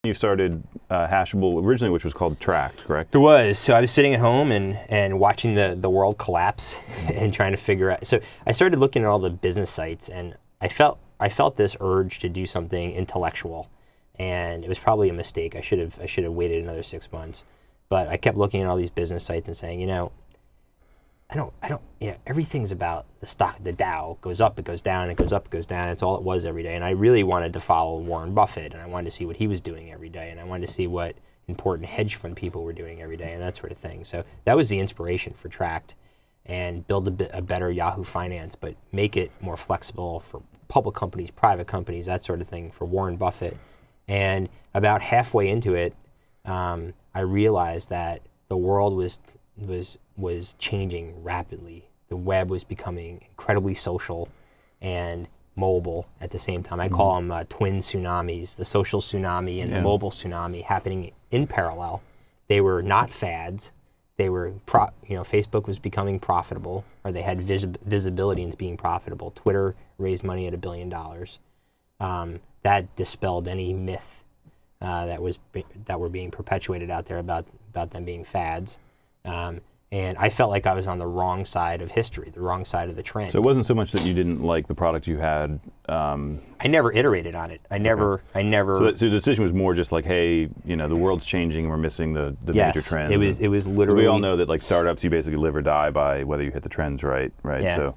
You started Hashable originally, which was called Tracked, correct? It was. So I was sitting at home and watching the world collapse and trying to figure out. So I started looking at all the business sites, and I felt this urge to do something intellectual, and it was probably a mistake. I should have waited another 6 months, but I kept looking at all these business sites and saying, I don't, everything's about the stock. The Dow goes up, it goes down, it goes up, it goes down. It's all it was every day. And I really wanted to follow Warren Buffett, and I wanted to see what he was doing every day, and I wanted to see what important hedge fund people were doing every day, and that sort of thing. So that was the inspiration for Tracked, and build a better Yahoo Finance, but make it more flexible for public companies, private companies, that sort of thing for Warren Buffett. And about halfway into it, I realized that the world was changing rapidly. The web was becoming incredibly social and mobile at the same time. I call them twin tsunamis, the social tsunami and the mobile tsunami happening in parallel. They were not fads. They were, Facebook was becoming profitable, or they had visibility into being profitable. Twitter raised money at $1 billion. That dispelled any myth that were being perpetuated out there about them being fads. And I felt like I was on the wrong side of history, the wrong side of the trend. So it wasn't so much that you didn't like the product you had. I never iterated on it. I never. So the decision was more just like, hey, the world's changing, and we're missing the major trends. It was literally. We all know that like startups, you basically live or die by whether you hit the trends right. Yeah, so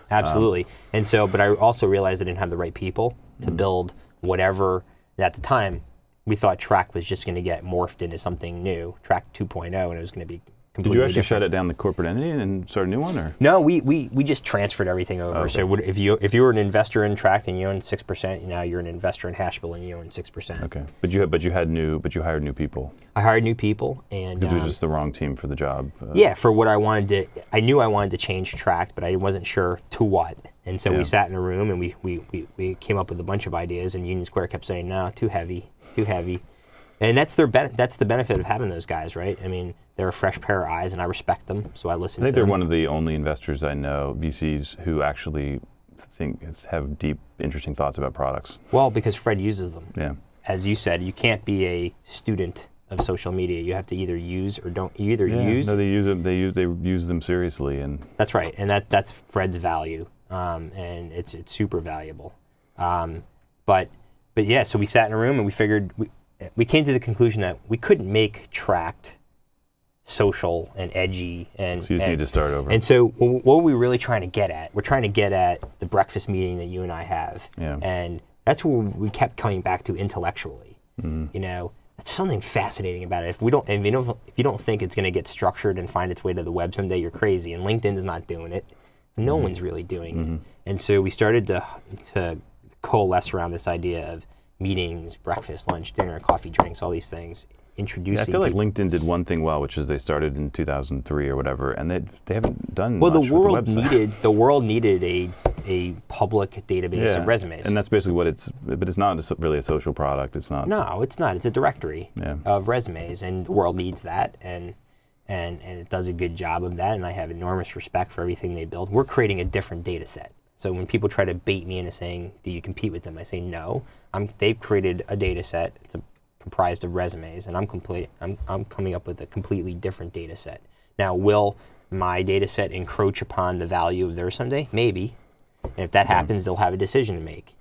absolutely. But I also realized I didn't have the right people to build whatever. At the time, we thought Track was just going to get morphed into something new, Track 2.0, and it was going to be. Did you actually shut it down, the corporate entity, and start a new one, or? No, we just transferred everything over. Okay. So if you were an investor in Tracked and you own 6%, now you're an investor in Hashable and you own 6%. Okay, but you hired new people. I hired new people, and because it was just the wrong team for the job. Yeah, for what I wanted to. I knew I wanted to change Tracked, but I wasn't sure to what. And so we sat in a room and we came up with a bunch of ideas, and Union Square kept saying, "No, too heavy, too heavy." And that's the benefit of having those guys, right? I mean, they're a fresh pair of eyes, and I respect them, so I listen to them. I think they're one of the only investors I know, VCs, who actually have deep, interesting thoughts about products. Well, because Fred uses them. Yeah. As you said, you can't be a student of social media. You have to either use or don't. You either use. No, they use them. They use them seriously, and that's right. And that's Fred's value, and it's super valuable. But yeah, so we sat in a room and we figured. We came to the conclusion that we couldn't make Tracked social and edgy, and so you just need to start over. And so, what were we really trying to get at? We're trying to get at the breakfast meeting that you and I have, and that's where we kept coming back to intellectually. There's something fascinating about it. If you don't think it's going to get structured and find its way to the web someday, you're crazy. And LinkedIn is not doing it. No one's really doing it. And so we started to coalesce around this idea of meetings, breakfast, lunch, dinner, coffee, drinks, all these things. Introducing. Yeah, I feel like LinkedIn did one thing well, which is they started in 2003 or whatever, and they haven't done much with the website. The world needed a public database of resumes, and that's basically what it's. But it's not really a social product. It's not. No, it's not. It's a directory of resumes, and the world needs that, and it does a good job of that. And I have enormous respect for everything they build. We're creating a different data set. So when people try to bait me into saying, "Do you compete with them?" I say, "No. They've created a data set. It's comprised of resumes, and I'm coming up with a completely different data set." Now, will my data set encroach upon the value of theirs someday? Maybe. And if that happens, they'll have a decision to make.